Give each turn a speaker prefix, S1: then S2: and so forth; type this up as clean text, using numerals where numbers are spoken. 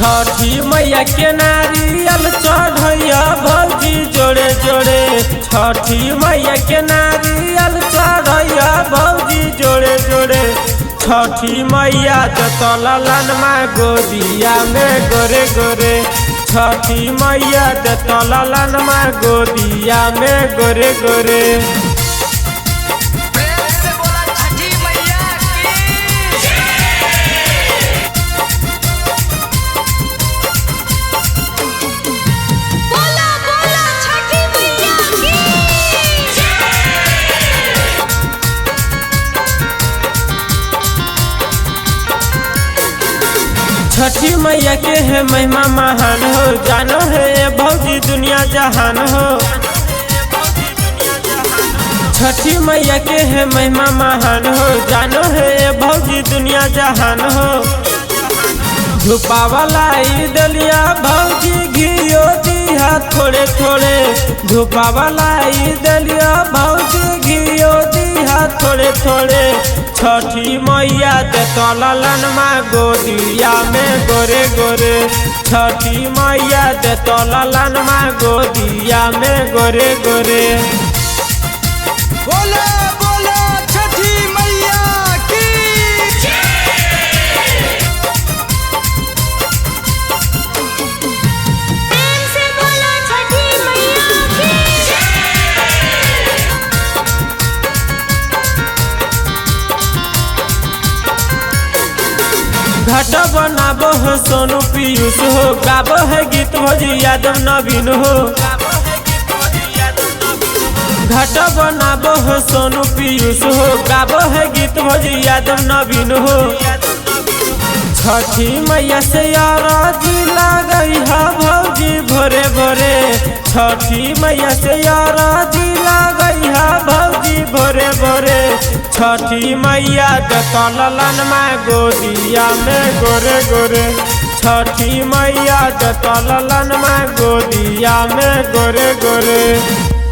S1: छठी मैया के नारियल चढ़ैया भौजी जोड़े जोड़े। छठी मैया के नारियल चढ़ैया भौजी जोड़े जोड़े। छठी मैया दतलन माँ गोदिया में गोरे गोरे। छठी मैया दतलन माँ गोदिया में गोरे गोरे। छठी मैया के है महिमा महान हो, जानो है भौजी दुनिया जहान हो। छठी मैया के है महिमा महान हो, जानो है भौजी दुनिया जहान हो। धुपावाला दलिया भौजी घियो दिया थोड़े थोड़े। धुपावाला दलिया भौजी घियो दिया थोड़े थोड़े। छठी मैया दतलन माँ गोदिया में गोरे गोरे। छठी मैया दतलन माँ गोदिया में गोरे गोरे।
S2: बोले बोले छठी मैया की।
S3: प्रेम से बोलो छठी मैया की।
S1: घाट बनाबो हो सोनू पीयूष हो, गाबो है गीत भौजी यादव नवीन हो। घाट बनाबो हो सोनू पीयूष हो, गाबो है गीत भौजी यादव नवीन हो। छठी मैया से याराजी लागई है भौजी भोरे भोरे। छठी मैया से याराजी लागई है भौजी भोरे भोरे। छठी मैया दतलन माँ गोदिया में गोरे गोरे। छठी मैया दतलन माँ गोदिया में गोरे गोरे।